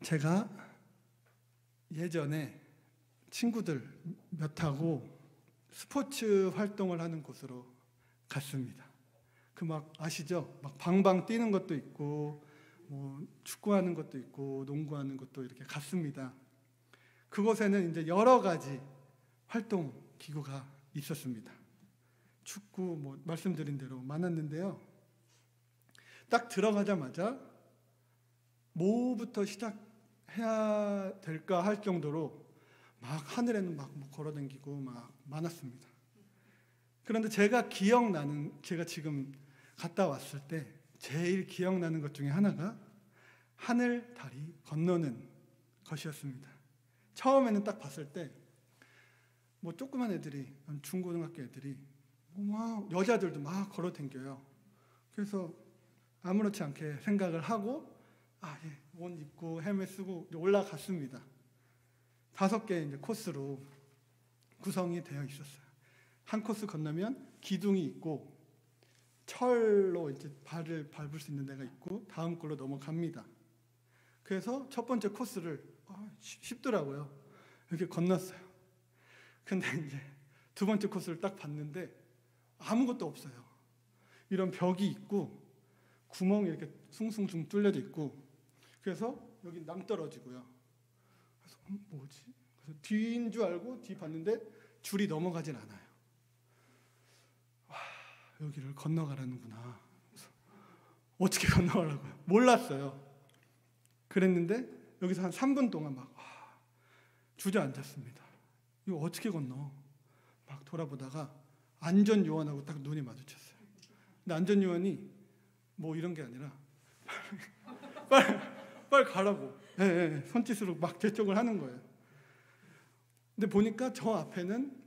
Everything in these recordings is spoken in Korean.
제가 예전에 친구들 몇하고 스포츠 활동을 하는 곳으로 갔습니다. 그 막 아시죠? 막 방방 뛰는 것도 있고 뭐 축구하는 것도 있고 농구하는 것도 이렇게 갔습니다. 그곳에는 이제 여러 가지 활동 기구가 있었습니다. 축구 뭐 말씀드린 대로 많았는데요. 딱 들어가자마자 뭐부터 시작해야 될까 할 정도로 막 하늘에는 막 걸어다니고 막 많았습니다. 그런데 제가 지금 갔다 왔을 때 제일 기억나는 것 중에 하나가 하늘, 다리 건너는 것이었습니다. 처음에는 딱 봤을 때 뭐 조그만 애들이, 중고등학교 애들이 막 여자들도 막 걸어다녀요. 그래서 아무렇지 않게 생각을 하고 옷 입고 헬멧 쓰고 올라갔습니다. 5개 이제 코스로 구성이 되어 있었어요. 한 코스 건너면 기둥이 있고 철로 이제 발을 밟을 수 있는 데가 있고 다음 걸로 넘어갑니다. 그래서 첫 번째 코스를 쉽더라고요. 이렇게 건넜어요. 근데 이제 두 번째 코스를 딱 봤는데 아무것도 없어요. 이런 벽이 있고 구멍이 이렇게 숭숭숭 뚫려져 있고 그래서 여기 낭떠러지고요. 그래서 뭐지? 그래서 뒤인 줄 알고 뒤 봤는데 줄이 넘어가진 않아요. 와, 여기를 건너가라는구나. 그래서 어떻게 건너가라고요? 몰랐어요. 그랬는데 여기서 한 3분 동안 막 주저앉았습니다. 이거 어떻게 건너? 막 돌아보다가 안전요원하고 딱 눈이 마주쳤어요. 근데 안전요원이 뭐 이런 게 아니라 빨리 가라고 손짓으로 막 재촉을 하는 거예요. 근데 보니까 저 앞에는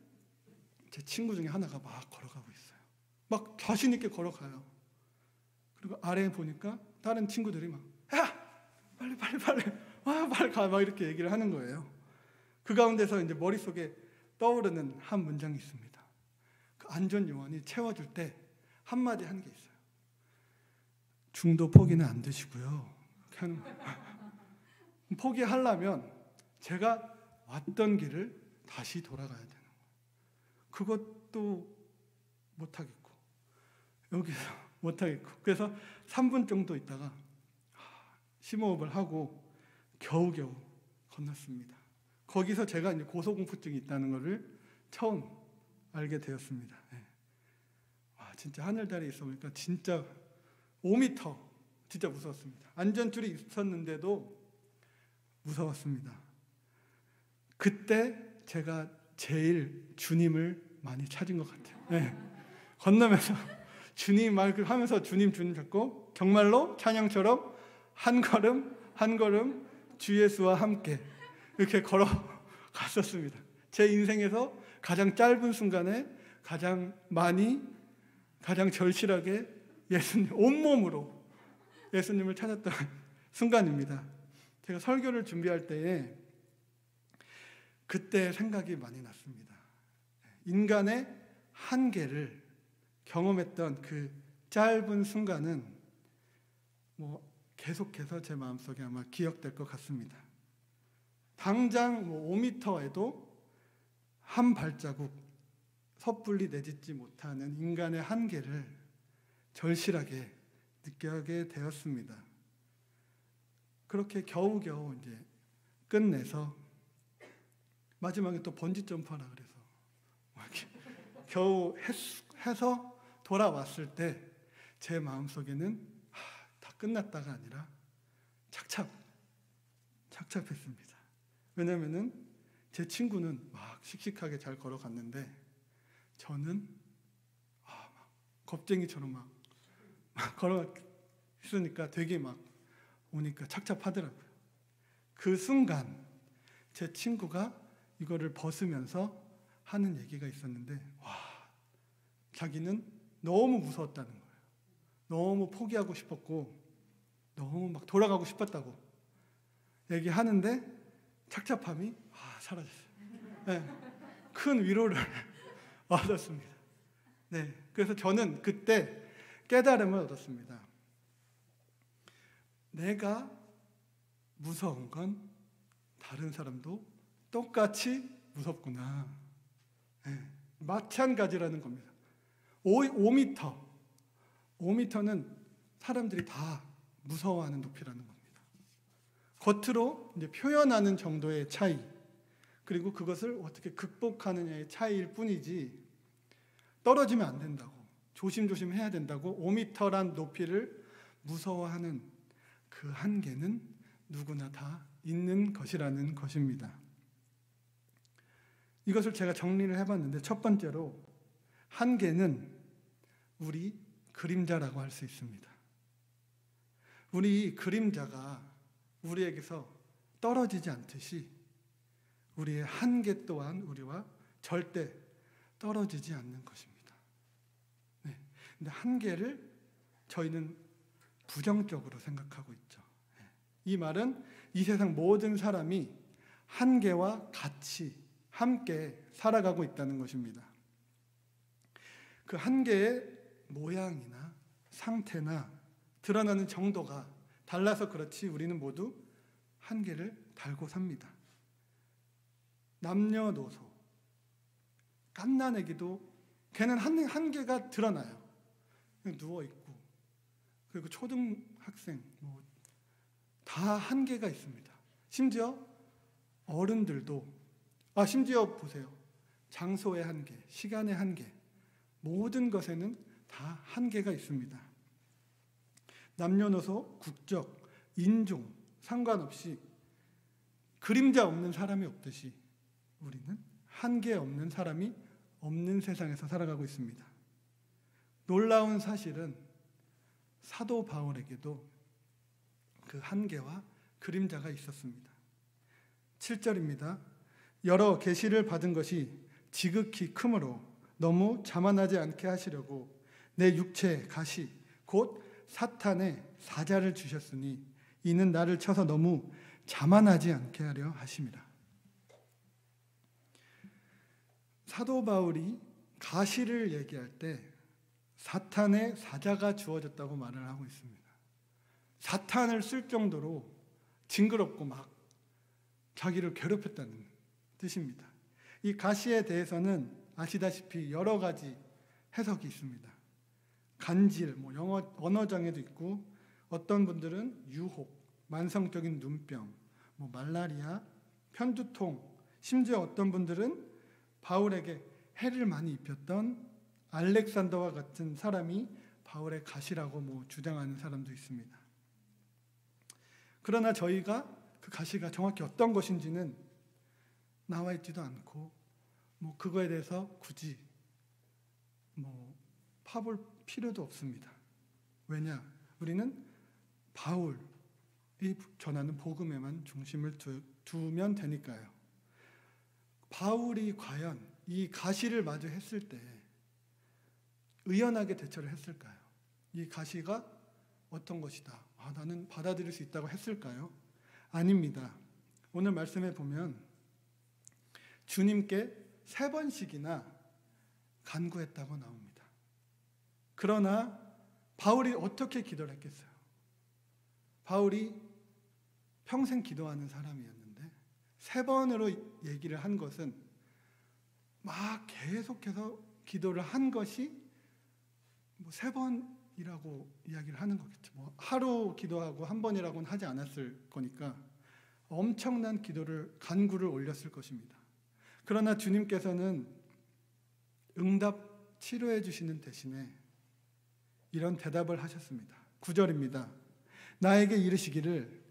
제 친구 중에 하나가 막 걸어가고 있어요. 막 자신 있게 걸어가요. 그리고 아래에 보니까 다른 친구들이 막 야! 빨리 빨리 가! 막 이렇게 얘기를 하는 거예요. 그 가운데서 이제 머릿속에 떠오르는 한 문장이 있습니다. 그 안전요원이 채워줄 때 한마디 하는 게 있어요. 중도 포기는 안 되시고요. 포기하려면 제가 왔던 길을 다시 돌아가야 되는 거예요. 그것도 못하겠고 여기서 못하겠고 그래서 3분 정도 있다가 심호흡을 하고 겨우겨우 건넜습니다. 거기서 제가 이제 고소공포증이 있다는 것을 처음 알게 되었습니다. 와, 진짜 하늘다리에 있어 보니까 진짜 5m 진짜 무서웠습니다. 안전줄이 있었는데도 무서웠습니다. 그때 제가 제일 주님을 많이 찾은 것 같아요. 건너면서 주님 말 하면서 주님 잡고 정말로 찬양처럼 한 걸음 주 예수와 함께 이렇게 걸어갔었습니다. 제 인생에서 가장 짧은 순간에 가장 절실하게 예수님 온몸으로 예수님을 찾았던 순간입니다. 제가 설교를 준비할 때에 그때 생각이 많이 났습니다. 인간의 한계를 경험했던 그 짧은 순간은 계속해서 제 마음속에 아마 기억될 것 같습니다. 당장 5m에도 한 발자국 섣불리 내딛지 못하는 인간의 한계를 절실하게 느끼게 되었습니다. 그렇게 겨우겨우 이제 끝내서 마지막에 또 번지 점프하라 그래서 겨우 해서 돌아왔을 때 제 마음속에는 다 끝났다가 아니라 착잡했습니다. 왜냐면은 제 친구는 막 씩씩하게 잘 걸어갔는데 저는 막 겁쟁이처럼 막 걸어있으니까 되게 막 오니까 착잡하더라고요. 그 순간 제 친구가 이거를 벗으면서 하는 얘기가 있었는데 자기는 너무 무서웠다는 거예요. 너무 포기하고 싶었고 너무 막 돌아가고 싶었다고 얘기하는데 착잡함이 사라졌어요. 큰 위로를 얻었습니다. 그래서 저는 그때 깨달음을 얻었습니다. 내가 무서운 건 다른 사람도 똑같이 무섭구나. 네, 마찬가지라는 겁니다. 5m. 5m는 사람들이 다 무서워하는 높이라는 겁니다. 겉으로 이제 표현하는 정도의 차이, 그리고 그것을 어떻게 극복하느냐의 차이일 뿐이지 떨어지면 안 된다고, 조심조심 해야 된다고 5m란 높이를 무서워하는 그 한계는 누구나 다 있는 것이라는 것입니다. 이것을 제가 정리를 해봤는데, 첫 번째로 한계는 우리 그림자라고 할 수 있습니다. 우리 그림자가 우리에게서 떨어지지 않듯이 우리의 한계 또한 우리와 절대 떨어지지 않는 것입니다. 네. 근데 한계를 저희는 부정적으로 생각하고 있죠. 네. 이 말은 이 세상 모든 사람이 한계와 같이 함께 살아가고 있다는 것입니다. 그 한계의 모양이나 상태나 드러나는 정도가 달라서 그렇지 우리는 모두 한계를 달고 삽니다. 남녀노소, 갓난아기도 걔는 한계가 드러나요. 누워있고, 그리고 초등학생 다 한계가 있습니다. 심지어 어른들도, 심지어 보세요. 장소의 한계, 시간의 한계, 모든 것에는 다 한계가 있습니다. 남녀노소, 국적, 인종 상관없이 그림자 없는 사람이 없듯이 우리는 한계 없는 사람이 없는 세상에서 살아가고 있습니다. 놀라운 사실은 사도 바울에게도 그 한계와 그림자가 있었습니다. 7절입니다. 여러 계시를 받은 것이 지극히 크므로 너무 자만하지 않게 하시려고 내 육체 가시 곧 사탄의 사자를 주셨으니 이는 나를 쳐서 너무 자만하지 않게 하려 하심이라. 사도 바울이 가시를 얘기할 때 사탄의 사자가 주어졌다고 말을 하고 있습니다. 사탄을 쓸 정도로 징그럽고 막 자기를 괴롭혔다는 뜻입니다. 이 가시에 대해서는 아시다시피 여러 가지 해석이 있습니다. 간질, 영어 언어장애도 있고, 어떤 분들은 유혹, 만성적인 눈병, 말라리아, 편두통, 심지어 어떤 분들은 바울에게 해를 많이 입혔던 알렉산더와 같은 사람이 바울의 가시라고 주장하는 사람도 있습니다. 그러나 저희가 그 가시가 정확히 어떤 것인지는 나와 있지도 않고 그거에 대해서 굳이 파볼 필요도 없습니다. 왜냐? 우리는 바울이 전하는 복음에만 중심을 두면 되니까요. 바울이 과연 이 가시를 마주했을 때 의연하게 대처를 했을까요? 이 가시가 어떤 것이다, 나는 받아들일 수 있다고 했을까요? 아닙니다. 오늘 말씀에 보면 주님께 3번씩이나 간구했다고 나옵니다. 그러나 바울이 어떻게 기도를 했겠어요? 바울이 평생 기도하는 사람이었는데 3번으로 얘기를 한 것은 막 계속해서 기도를 한 것이 3번이라고 이야기를 하는 거겠죠. 하루 기도하고 1번이라고는 하지 않았을 거니까 엄청난 간구를 올렸을 것입니다. 그러나 주님께서는 응답 치료해 주시는 대신에 이런 대답을 하셨습니다. 9절입니다. 나에게 이르시기를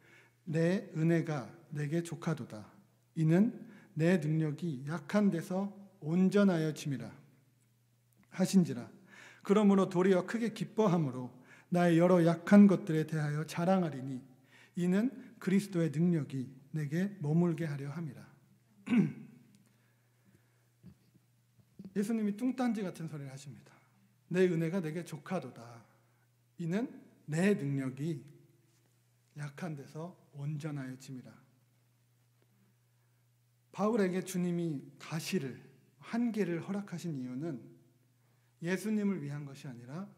내 은혜가 내게 족하도다. 이는 내 능력이 약한 데서 온전하여 짐이라 하신지라. 그러므로 도리어 크게 기뻐함으로 나의 여러 약한 것들에 대하여 자랑하리니 이는 그리스도의 능력이 내게 머물게 하려 함이라. 예수님이 뚱딴지 같은 소리를 하십니다. 내 은혜가 내게 족하도다. 이는 내 능력이 약한 데서 온전하여 짐이라. 바울에게 주님이 가시를, 한계를 허락하신 이유는 예수님을 위한 것이 아니라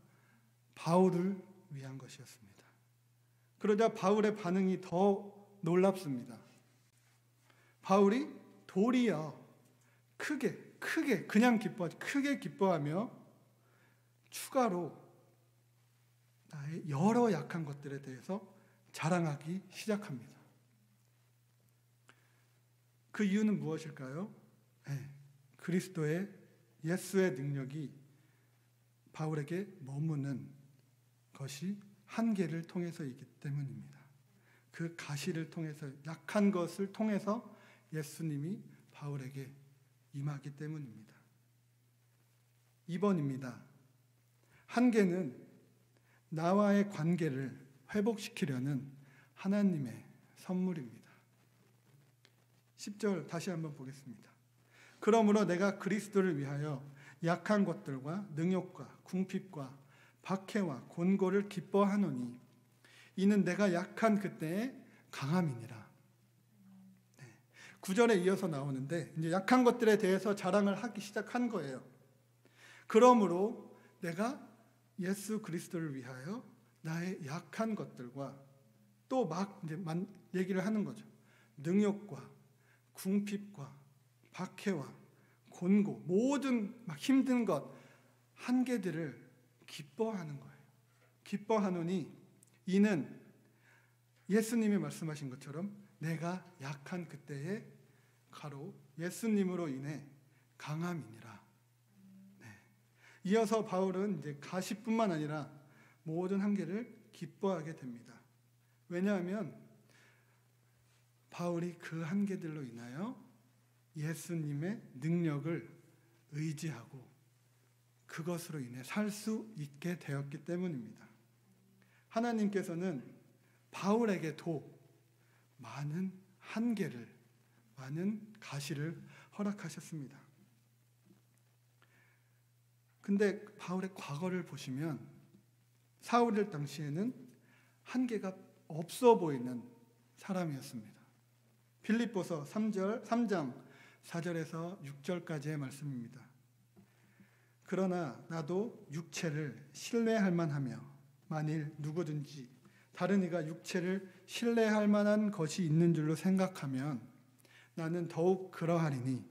바울을 위한 것이었습니다. 그러자 바울의 반응이 더 놀랍습니다. 바울이 도리어 크게 그냥 크게 기뻐하며 추가로 나의 여러 약한 것들에 대해서 자랑하기 시작합니다. 그 이유는 무엇일까요? 그리스도의 예수의 능력이 바울에게 머무는 것이 한계를 통해서이기 때문입니다. 그 가시를 통해서, 약한 것을 통해서 예수님이 바울에게 임하기 때문입니다. 2번입니다. 한계는 나와의 관계를 회복시키려는 하나님의 선물입니다. 10절 다시 한번 보겠습니다. 그러므로 내가 그리스도를 위하여 약한 것들과 능욕과 궁핍과 박해와 곤고를 기뻐하노니 이는 내가 약한 그때의 강함이니라. 9절에 이어서 나오는데 이제 약한 것들에 대해서 자랑을 하기 시작한 거예요. 그러므로 내가 예수 그리스도를 위하여 나의 약한 것들과 또 막 이제 얘기를 하는 거죠. 능욕과 궁핍과 박해와 곤고 모든 막 힘든 것 한계들을 기뻐하는 거예요. 기뻐하노니 이는 예수님이 말씀하신 것처럼 내가 약한 그때의 가로 예수님으로 인해 강함이니라. 이어서 바울은 이제 가시뿐만 아니라 모든 한계를 기뻐하게 됩니다. 왜냐하면 바울이 그 한계들로 인하여 예수님의 능력을 의지하고 그것으로 인해 살 수 있게 되었기 때문입니다. 하나님께서는 바울에게도 많은 한계를, 많은 가시를 허락하셨습니다. 근데 바울의 과거를 보시면 사울일 당시에는 한계가 없어 보이는 사람이었습니다. 빌립보서 3장 4절에서 6절까지의 말씀입니다. 그러나 나도 육체를 신뢰할 만하며 만일 누구든지 다른 이가 육체를 신뢰할 만한 것이 있는 줄로 생각하면 나는 더욱 그러하리니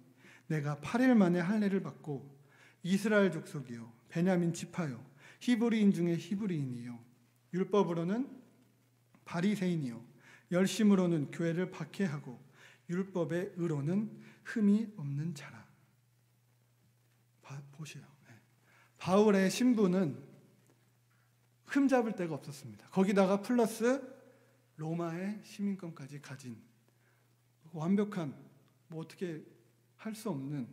내가 8일 만에 할례를 받고 이스라엘 족속이요 베냐민 지파요 히브리인 중에 히브리인이요 율법으로는 바리새인이요 열심으로는 교회를 박해하고 율법의 의로는 흠이 없는 자라. 보시오. 바울의 신분은 흠잡을 데가 없었습니다. 거기다가 플러스 로마의 시민권까지 가진 완벽한 뭐 어떻게 할 수 없는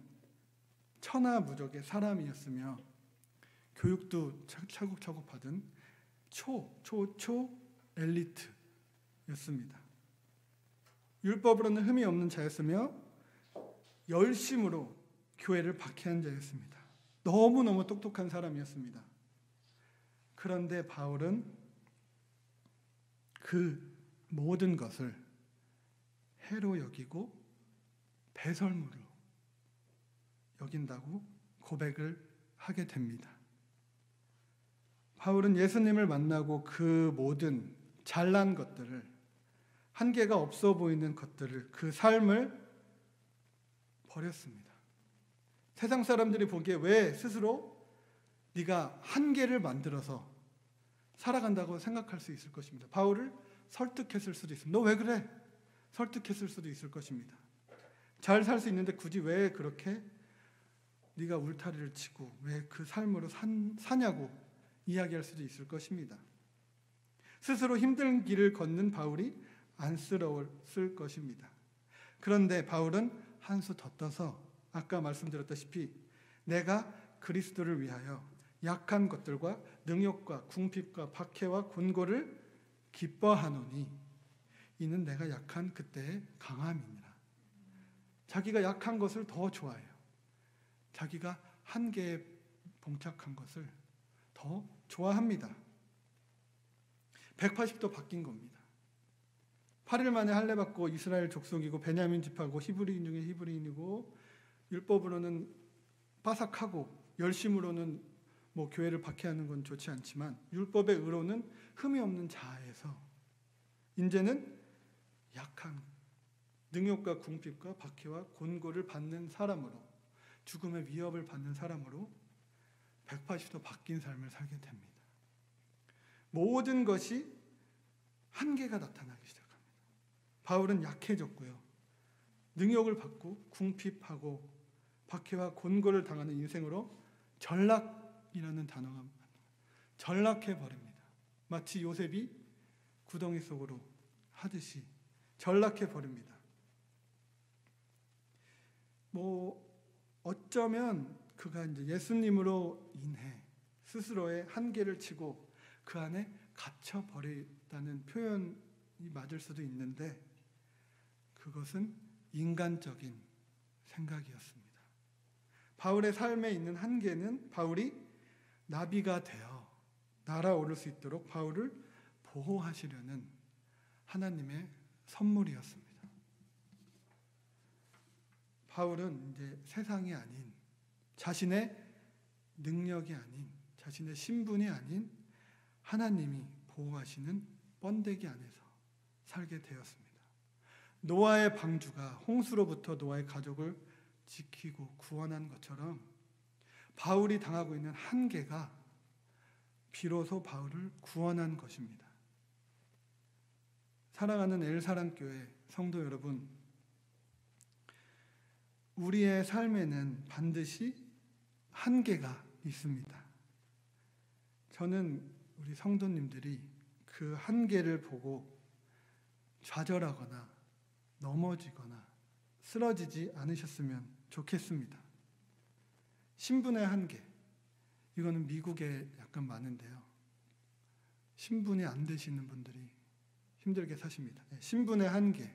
천하무적의 사람이었으며 교육도 차곡차곡 받은 초 엘리트였습니다. 율법으로는 흠이 없는 자였으며 열심으로 교회를 박해한 자였습니다. 너무너무 똑똑한 사람이었습니다. 그런데 바울은 그 모든 것을 해로 여기고 배설물로 여긴다고 고백을 하게 됩니다. 바울은 예수님을 만나고 그 모든 잘난 것들을, 한계가 없어 보이는 것들을, 그 삶을 버렸습니다. 세상 사람들이 보기에 왜 스스로 네가 한계를 만들어서 살아간다고 생각할 수 있을 것입니다. 바울을 설득했을 수도 있습니다. 너 왜 그래? 설득했을 수도 있을 것입니다. 잘 살 수 있는데 굳이 왜 그렇게 네가 울타리를 치고 왜 그 삶으로 사냐고 이야기할 수도 있을 것입니다. 스스로 힘든 길을 걷는 바울이 안쓰러웠을 것입니다. 그런데 바울은 한 수 더 떠서 아까 말씀드렸다시피 내가 그리스도를 위하여 약한 것들과 능욕과 궁핍과 박해와 곤고를 기뻐하노니 이는 내가 약한 그때의 강함이니라. 자기가 약한 것을 더 좋아해요. 자기가 한계에 봉착한 것을 더 좋아합니다. 180도 바뀐 겁니다. 8일 만에 할례 받고 이스라엘 족속이고 베냐민 지파고 히브리인 중에 히브리인이고 율법으로는 빠삭하고 열심으로는 뭐 교회를 박해하는 건 좋지 않지만 율법의 의로는 흠이 없는 자에서 이제는 약한 능욕과 궁핍과 박해와 곤고를 받는 사람으로, 죽음의 위협을 받는 사람으로 180도 바뀐 삶을 살게 됩니다. 모든 것이 한계가 나타나기 시작합니다. 바울은 약해졌고요. 능욕을 받고 궁핍하고 박해와 곤고를 당하는 인생으로 전락이라는 단어가 전락해 버립니다. 마치 요셉이 구덩이 속으로 하듯이 전락해 버립니다. 어쩌면 그가 이제 예수님으로 인해 스스로의 한계를 치고 그 안에 갇혀 버리다는 표현이 맞을 수도 있는데, 그것은 인간적인 생각이었습니다. 바울의 삶에 있는 한계는 바울이 나비가 되어 날아오를 수 있도록 바울을 보호하시려는 하나님의 선물이었습니다. 바울은 이제 세상이 아닌, 자신의 능력이 아닌, 자신의 신분이 아닌 하나님이 보호하시는 번데기 안에서 살게 되었습니다. 노아의 방주가 홍수로부터 노아의 가족을 지키고 구원한 것처럼 바울이 당하고 있는 한계가 비로소 바울을 구원한 것입니다. 사랑하는 엘사랑교회 성도 여러분, 우리의 삶에는 반드시 한계가 있습니다. 저는 우리 성도님들이 그 한계를 보고 좌절하거나 넘어지거나 쓰러지지 않으셨으면 좋겠습니다. 신분의 한계, 이거는 미국에 약간 많은데요. 신분이 안 되시는 분들이 힘들게 사십니다. 신분의 한계,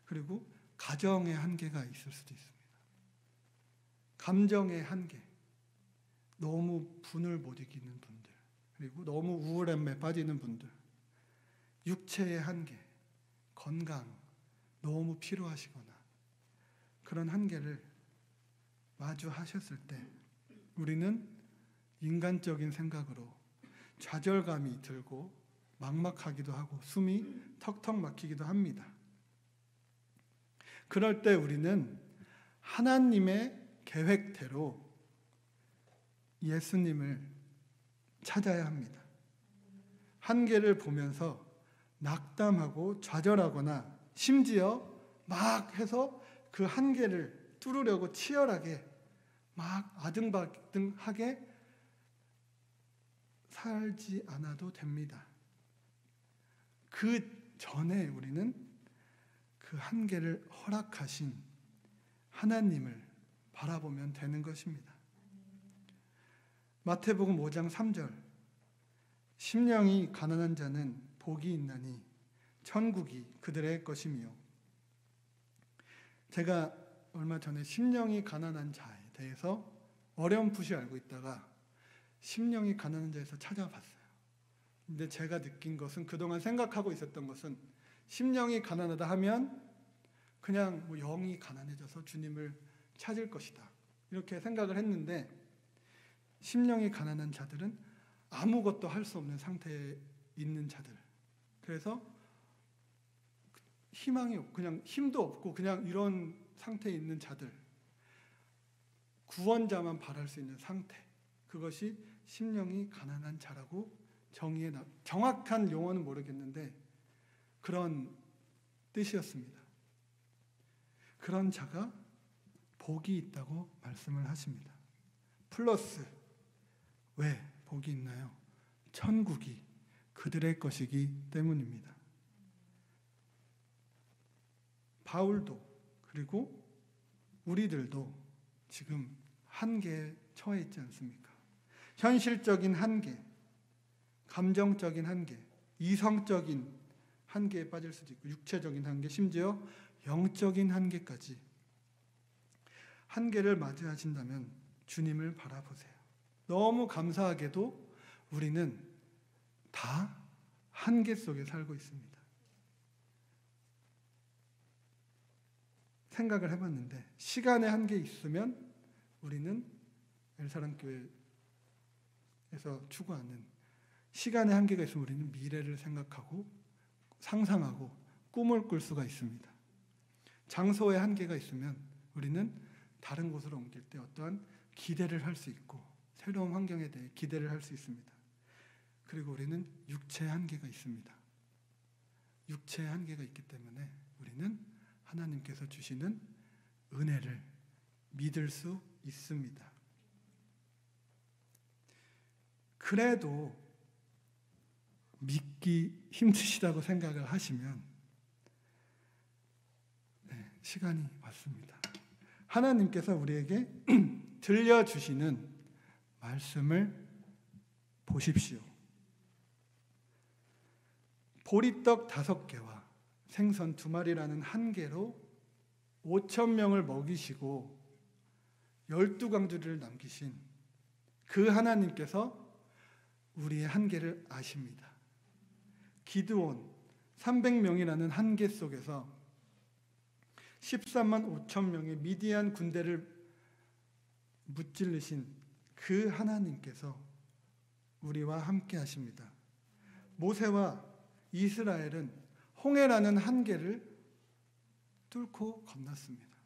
그리고 가정의 한계가 있을 수도 있습니다. 감정의 한계, 너무 분을 못 이기는 분들, 그리고 너무 우울함에 빠지는 분들, 육체의 한계, 건강, 너무 필요하시거나 그런 한계를 마주하셨을 때 우리는 인간적인 생각으로 좌절감이 들고 막막하기도 하고 숨이 턱턱 막히기도 합니다. 그럴 때 우리는 하나님의 계획대로 예수님을 찾아야 합니다. 한계를 보면서 낙담하고 좌절하거나 심지어 막 해서 그 한계를 뚫으려고 치열하게 막 아등바등하게 살지 않아도 됩니다. 그 전에 우리는 그 한계를 허락하신 하나님을 바라보면 되는 것입니다. 마태복음 5장 3절, 심령이 가난한 자는 복이 있나니 천국이 그들의 것이며. 제가 얼마 전에 심령이 가난한 자에 대해서 어렴풋이 알고 있다가 심령이 가난한 자에서 찾아봤어요. 근데 제가 느낀 것은, 그동안 생각하고 있었던 것은, 심령이 가난하다 하면 그냥 영이 가난해져서 주님을 찾을 것이다, 이렇게 생각을 했는데, 심령이 가난한 자들은 아무것도 할 수 없는 상태에 있는 자들, 그래서 희망이 없고 그냥 힘도 없고 그냥 이런 상태에 있는 자들, 구원자만 바랄 수 있는 상태, 그것이 심령이 가난한 자라고 정확한 용어는 모르겠는데 그런 뜻이었습니다. 그런 자가 복이 있다고 말씀을 하십니다. 플러스, 왜 복이 있나요? 천국이 그들의 것이기 때문입니다. 바울도 그리고 우리들도 지금 한계에 처해 있지 않습니까? 현실적인 한계, 감정적인 한계, 이성적인 한계에 빠질 수도 있고, 육체적인 한계, 심지어 영적인 한계까지. 한계를 맞이하신다면 주님을 바라보세요. 너무 감사하게도 우리는 다 한계 속에 살고 있습니다. 생각을 해봤는데, 시간의 한계 있으면 우리는 엘사랑교회에서 추구하는 시간의 한계가 있으면 우리는 미래를 생각하고 상상하고 꿈을 꿀 수가 있습니다. 장소의 한계가 있으면 우리는 다른 곳으로 옮길 때 어떠한 기대를 할 수 있고 새로운 환경에 대해 기대를 할 수 있습니다. 그리고 우리는 육체의 한계가 있습니다. 육체의 한계가 있기 때문에 우리는 하나님께서 주시는 은혜를 믿을 수 있습니다. 그래도 믿기 힘드시다고 생각을 하시면 시간이 왔습니다. 하나님께서 우리에게 들려주시는 말씀을 보십시오. 보리떡 5개와 생선 2마리라는 한 개로 5,000명을 먹이시고 12강주를 남기신 그 하나님께서 우리의 한계를 아십니다. 기드온 300명이라는 한계 속에서 13만 5천 명의 미디안 군대를 무찔르신 그 하나님께서 우리와 함께 하십니다. 모세와 이스라엘은 홍해라는 한계를 뚫고 건넜습니다.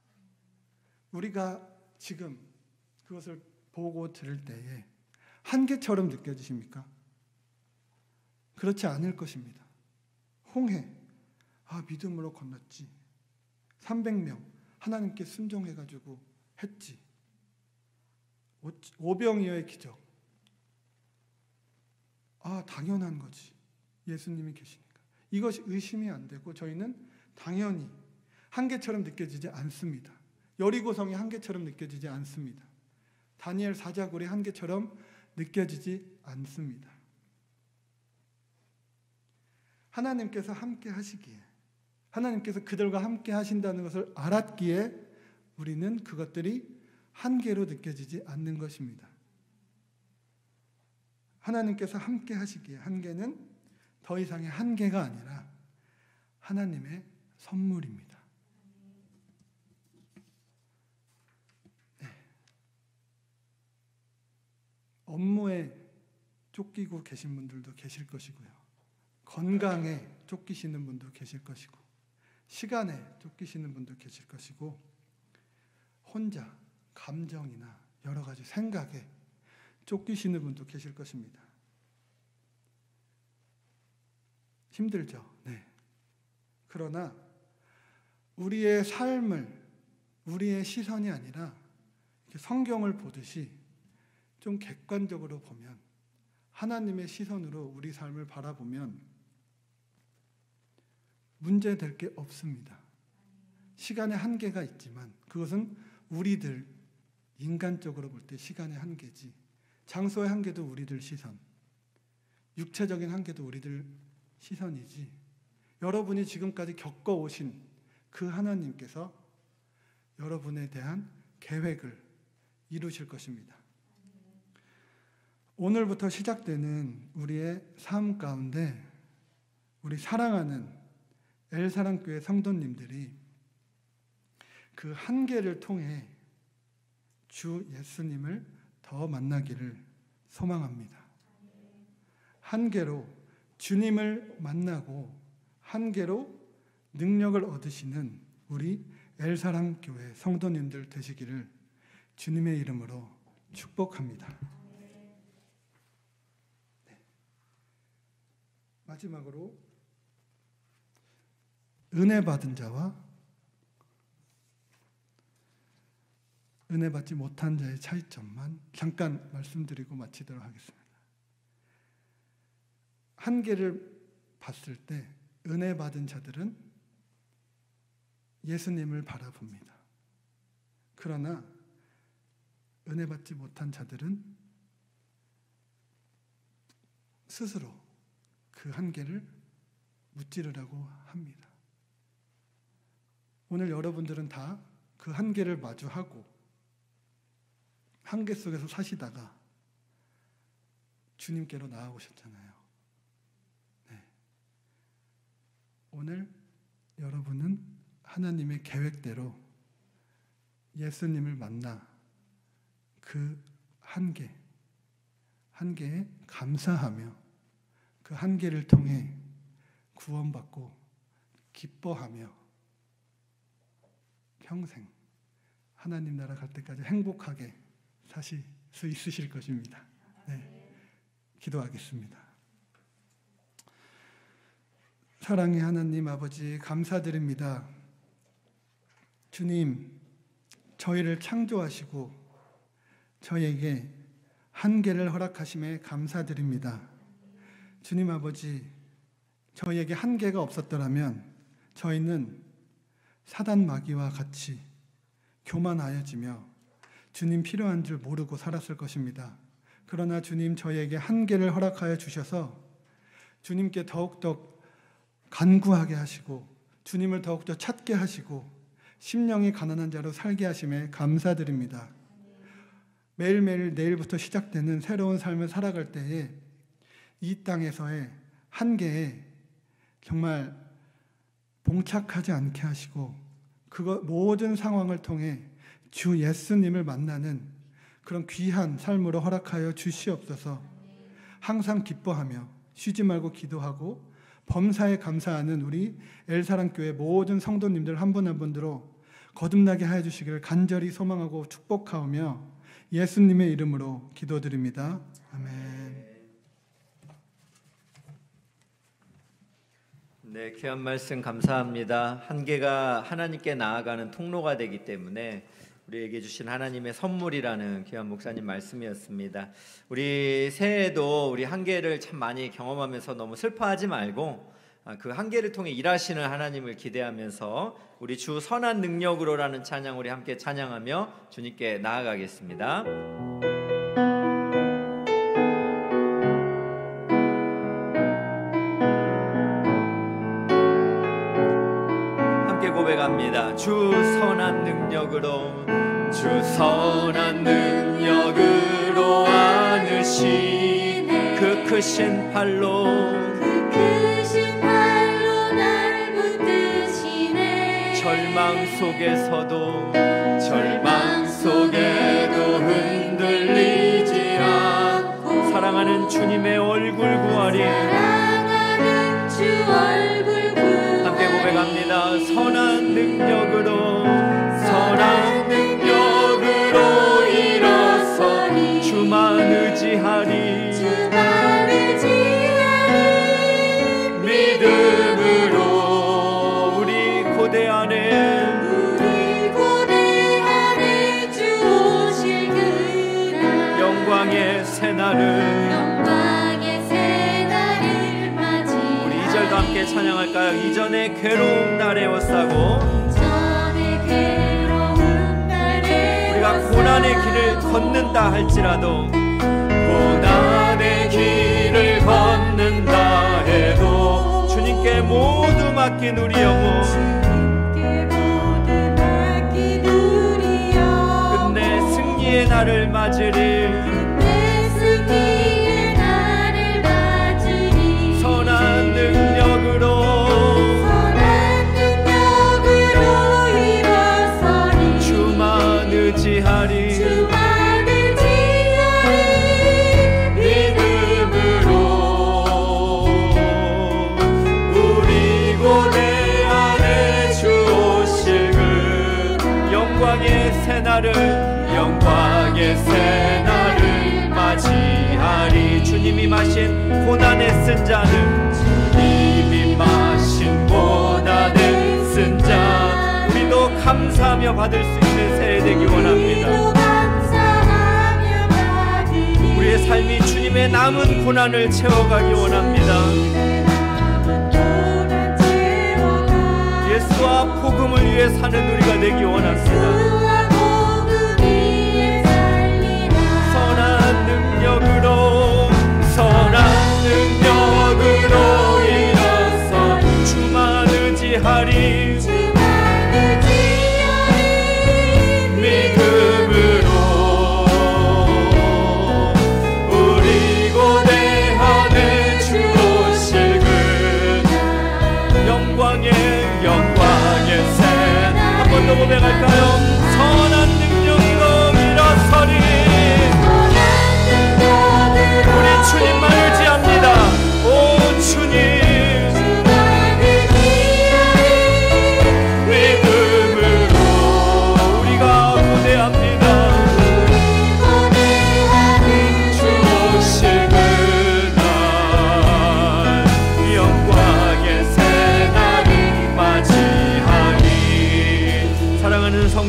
우리가 지금 그것을 보고 들을 때에 한계처럼 느껴지십니까? 그렇지 않을 것입니다. 홍해, 믿음으로 건넜지. 300명 하나님께 순종해가지고 했지. 오병이어의 기적. 당연한 거지. 예수님이 계시니까. 이것이 의심이 안 되고 저희는 당연히 한계처럼 느껴지지 않습니다. 여리고성이 한계처럼 느껴지지 않습니다. 다니엘 사자굴이 한계처럼 느껴지지 않습니다. 하나님께서 함께 하시기에, 하나님께서 그들과 함께 하신다는 것을 알았기에 우리는 그것들이 한계로 느껴지지 않는 것입니다. 하나님께서 함께 하시기에 한계는 더 이상의 한계가 아니라 하나님의 선물입니다. 업무에 쫓기고 계신 분들도 계실 것이고요. 건강에 쫓기시는 분도 계실 것이고 시간에 쫓기시는 분도 계실 것이고 혼자 감정이나 여러 가지 생각에 쫓기시는 분도 계실 것입니다. 힘들죠? 네. 그러나 우리의 삶을 우리의 시선이 아니라 성경을 보듯이 좀 객관적으로 보면 하나님의 시선으로 우리 삶을 바라보면 문제될 게 없습니다. 시간의 한계가 있지만 그것은 우리들 인간적으로 볼 때 시간의 한계지, 장소의 한계도 우리들 시선, 육체적인 한계도 우리들 시선이지, 여러분이 지금까지 겪어오신 그 하나님께서 여러분에 대한 계획을 이루실 것입니다. 오늘부터 시작되는 우리의 삶 가운데 우리 사랑하는 엘사랑교회 성도님들이 그 한계를 통해 주 예수님을 더 만나기를 소망합니다. 한계로 주님을 만나고 한계로 능력을 얻으시는 우리 엘사랑교회 성도님들 되시기를 주님의 이름으로 축복합니다. 마지막으로 은혜 받은 자와 은혜 받지 못한 자의 차이점만 잠깐 말씀드리고 마치도록 하겠습니다. 한계를 봤을 때 은혜 받은 자들은 예수님을 바라봅니다. 그러나 은혜 받지 못한 자들은 스스로 그 한계를 무찌르려고 합니다. 오늘 여러분들은 다 그 한계를 마주하고 한계 속에서 사시다가 주님께로 나아오셨잖아요. 네. 오늘 여러분은 하나님의 계획대로 예수님을 만나 그 한계에 감사하며 그 한계를 통해 구원받고 기뻐하며 평생 하나님 나라 갈 때까지 행복하게 사실 수 있으실 것입니다. 네, 기도하겠습니다. 사랑의 하나님 아버지, 감사드립니다. 주님, 저희를 창조하시고 저희에게 한계를 허락하심에 감사드립니다. 주님 아버지, 저희에게 한계가 없었더라면 저희는 사단 마귀와 같이 교만하여지며 주님 필요한 줄 모르고 살았을 것입니다. 그러나 주님, 저희에게 한계를 허락하여 주셔서 주님께 더욱더 간구하게 하시고 주님을 더욱더 찾게 하시고 심령이 가난한 자로 살게 하심에 감사드립니다. 매일매일 내일부터 시작되는 새로운 삶을 살아갈 때에 이 땅에서의 한계에 정말 봉착하지 않게 하시고 모든 상황을 통해 주 예수님을 만나는 그런 귀한 삶으로 허락하여 주시옵소서. 항상 기뻐하며 쉬지 말고 기도하고 범사에 감사하는 우리 엘사랑교회 모든 성도님들 한 분 한 분들로 거듭나게 하여 주시기를 간절히 소망하고 축복하오며 예수님의 이름으로 기도드립니다. 아멘. 네, 귀한 말씀 감사합니다. 한계가 하나님께 나아가는 통로가 되기 때문에 우리에게 주신 하나님의 선물이라는 귀한 목사님 말씀이었습니다. 우리 새해에도 우리 한계를 참 많이 경험하면서 너무 슬퍼하지 말고 그 한계를 통해 일하시는 하나님을 기대하면서 우리 주 선한 능력으로라는 찬양 우리 함께 찬양하며 주님께 나아가겠습니다. 함께 고백합니다. 주 선한 능력으로, 주 선한 능력으로 안으시네. 그 크신 팔로 날 붙드시네. 절망 속에도 흔들리지 않고 사랑하는 주님의 얼굴 구하리. 함께 고백합니다. 선한 능력으로 일어서리. 주만 의지하리. 믿음으로 우리 고대 안에 주 오실 그날 영광의 새날을 우리 2절도 함께 찬양할까요? 이전의 괴로운 날에 왔사고 우리가 고난의 길을 걷는다 할지라도 고난의 길을 걷는다 해도 주님께 모두 맡긴 우리 영혼 끝내 승리의 날을 맞으리. 선한 능력으로 일어서리. 주만 의지하리. 영광의 새날을 맞이하리. 주님이 마신 고난의 쓴 잔을 주님이 마신 고난의 쓴 잔 우리도 감사하며 받을 수 있는 새해 되기 원합니다. 우리의 삶이 주님의 남은 고난을 채워가기 원합니다. 예수와 복음을 위해 사는 우리가 되기 원합니다. 선한 능력으로 일어서 주만 의지하리. 믿음으로 우리 고대하네 주 오실 그날 영광의 새날 한 번 더 고백할까요? 선한 능력으로 일어서리. 우리 주님만 의지합니다. 오 주님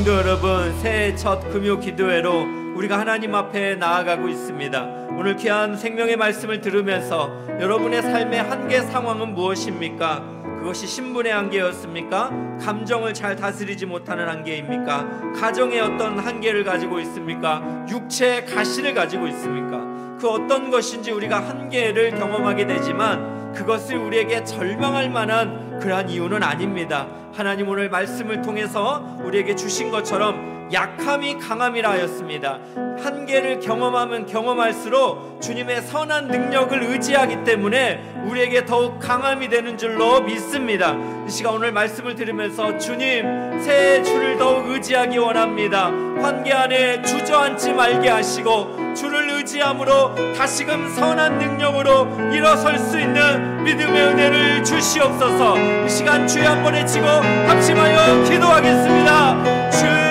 성도 여러분, 새해 첫 금요 기도회로 우리가 하나님 앞에 나아가고 있습니다. 오늘 귀한 생명의 말씀을 들으면서 여러분의 삶의 한계 상황은 무엇입니까? 그것이 신분의 한계였습니까? 감정을 잘 다스리지 못하는 한계입니까? 가정의 어떤 한계를 가지고 있습니까? 육체의 가시를 가지고 있습니까? 그 어떤 것인지 우리가 한계를 경험하게 되지만 그것을 우리에게 절망할 만한 그러한 이유는 아닙니다. 하나님 오늘 말씀을 통해서 우리에게 주신 것처럼 약함이 강함이라 하였습니다. 한계를 경험하면 경험할수록 주님의 선한 능력을 의지하기 때문에 우리에게 더욱 강함이 되는 줄로 믿습니다. 이 시간 오늘 말씀을 들으면서 주님, 새해 주를 더욱 의지하기 원합니다. 한계 안에 주저앉지 말게 하시고 주를 의지함으로 다시금 선한 능력으로 일어설 수 있는 믿음의 은혜를 주시옵소서. 이 시간 주여 한번 외치고 합심하여 기도하겠습니다. 주여,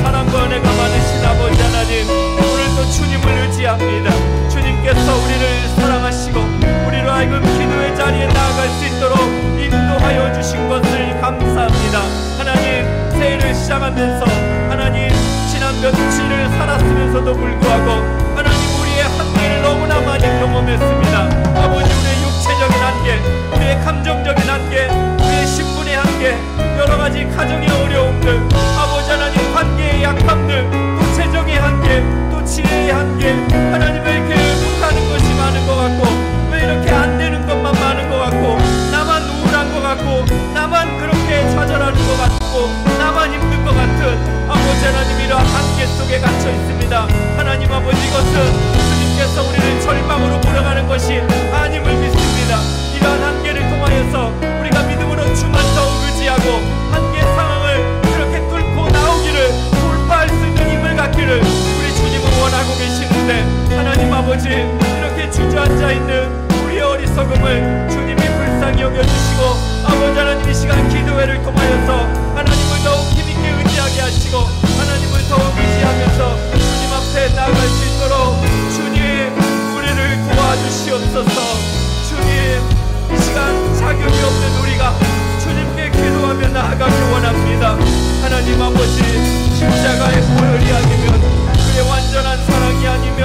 사랑과 은혜가 많으신 아버지 하나님, 오늘도 주님을 의지합니다. 주님께서 우리를 사랑하시고 우리로 하여금 기도의 자리에 나아갈 수 있도록 인도하여 주신 것을 감사합니다. 하나님, 새해를 시작하면서 하나님 지난 며칠을 살았으면서도 불구하고 하나님 우리의 한계를 너무나 많이 경험했습니다. 아버지, 우리의 육체적인 한계, 우리의 감정적인 한계, 우리의 신분의 한계, 여러가지 가정의 어려움들, 아버지 하나님 관계의 약함들, 구체적인 한계, 또 지혜의 한계, 하나님 왜 이렇게 못하는 것이 많은 것 같고 왜 이렇게 안 되는 것만 많은 것 같고 나만 우울한 것 같고 나만 그렇게 좌절하는 것 같고 나만 힘든 것 같은 아버지 하나님 이러한 한계 속에 갇혀 있습니다. 하나님 아버지, 이것은 주님께서 우리를 절망으로 몰아가는 것이 아님을 믿습니다. 이러한 한계를 통하여서 우리가 믿음으로 주만 더욱 의지하고 한계 상황을 그렇게 뚫고 나오기를, 돌파할 수 있는 힘을 갖기를 우리 주님은 원하고 계시는데 하나님 아버지, 이렇게 주저앉아 있는 우리의 어리석음을 주님이 불쌍히 여겨주시고 아버지 하나님 이 시간 기도회를 통하여서 하나님을 더욱 힘있게 의지하게 하시고 하나님을 더욱 의지하면서 주님 앞에 나아갈 수 있도록 주님 우리를 도와주시옵소서. 주님, 이 시간 자격이 없는 우리가 주님께 기도하며 나아가기 원합니다. 하나님 아버지, 십자가의 보혈이 아니면 그의 완전한 사랑이 아니면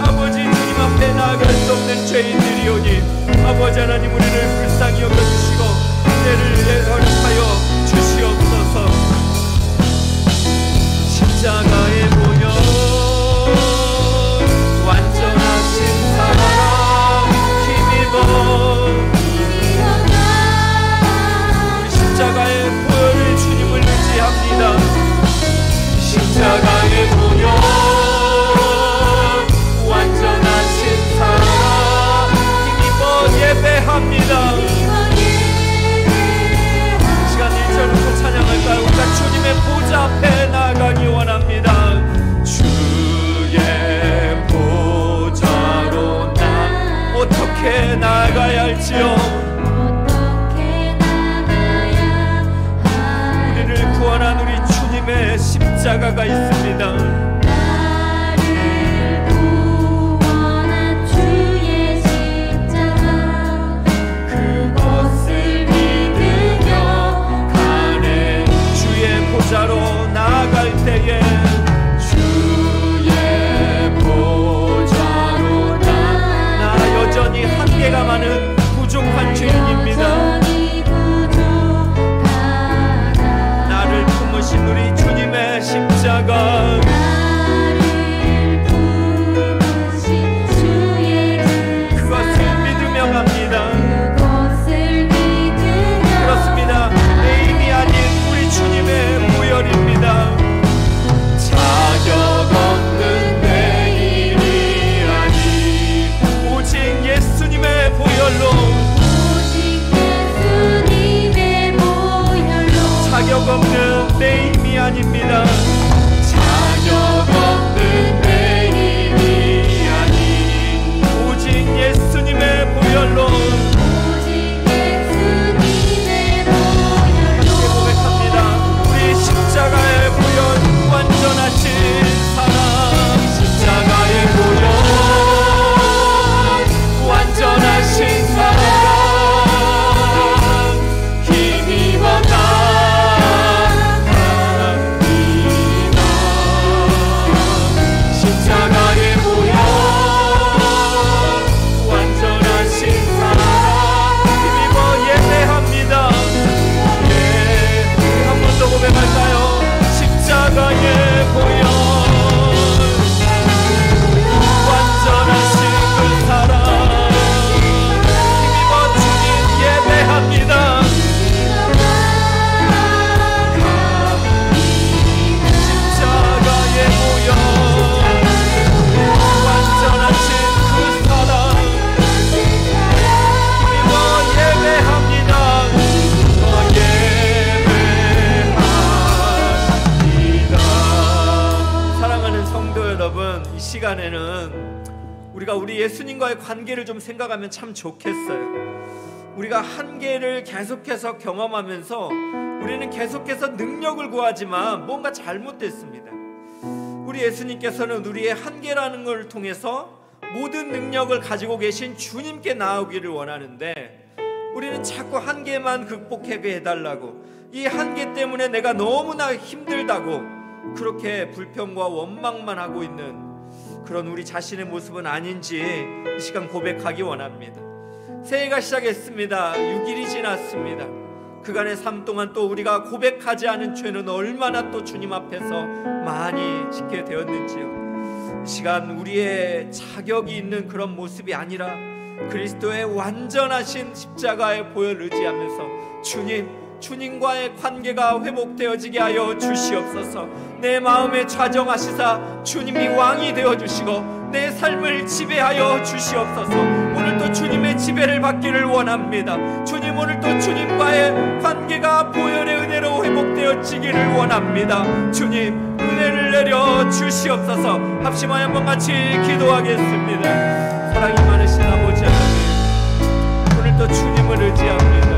아버지 주님 앞에 나아갈 수 없는 죄인들이오니 아버지 하나님 우리를 불쌍히 여겨주시고 은혜를 허락하여 주시옵소서. 십자가의 보혈, 완전하신 사랑 힘입어 십자가의 보혈을 주님을 의지합니다. 십자가의 보혈, 완전하신 사랑 힘입어 예배합니다. 시간 1절부터 찬양할까요? 우리가 주님의 보좌 앞에 나아가기 원합니다. 주의 보좌로 나 어떻게 나아가야 할지요? 우리를 구원한 우리 주님의 십자가가 있습니다. 보좌로 나아갈 때에 주의 보좌로 나 여전히 한계가 많은 부족한 죄인입니다. 나를 품으신 우리 주님의 십자가, 그것을 믿으며 갑니다. 그렇습니다. 내 힘이 아닌 우리 주님의 보혈입니다. 자격 없는 내 힘이 아닌 오직 예수님의 보혈로, 자격 없는 내 힘이 아닙니다. 자격 없는 내 힘이 아닌 오직 예수님의 보혈로 십자가의 보혈, 완전하신 사랑. 십자가의 보혈, 완전하신 사랑 힘입어 나 시간에는 우리가 우리 예수님과의 관계를 좀 생각하면 참 좋겠어요. 우리가 한계를 계속해서 경험하면서 우리는 계속해서 능력을 구하지만 뭔가 잘못됐습니다. 우리 예수님께서는 우리의 한계라는 걸 통해서 모든 능력을 가지고 계신 주님께 나아오기를 원하는데, 우리는 자꾸 한계만 극복하게 해달라고, 이 한계 때문에 내가 너무나 힘들다고 그렇게 불평과 원망만 하고 있는 그런 우리 자신의 모습은 아닌지 이 시간 고백하기 원합니다. 새해가 시작했습니다. 6일이 지났습니다. 그간의 삶 동안 또 우리가 고백하지 않은 죄는 얼마나 또 주님 앞에서 많이 짓게 되었는지요. 이 시간 우리의 자격이 있는 그런 모습이 아니라 그리스도의 완전하신 십자가의 보혈을 의지하면서 주님과의 관계가 회복되어지게 하여 주시옵소서. 내 마음에 좌정하시사 주님이 왕이 되어주시고 내 삶을 지배하여 주시옵소서. 오늘도 주님의 지배를 받기를 원합니다. 주님, 오늘도 주님과의 관계가 보혈의 은혜로 회복되어지기를 원합니다. 주님, 은혜를 내려 주시옵소서. 합심하여 한번 같이 기도하겠습니다. 사랑이 많으신 아버지 하나님, 오늘도 주님을 의지합니다.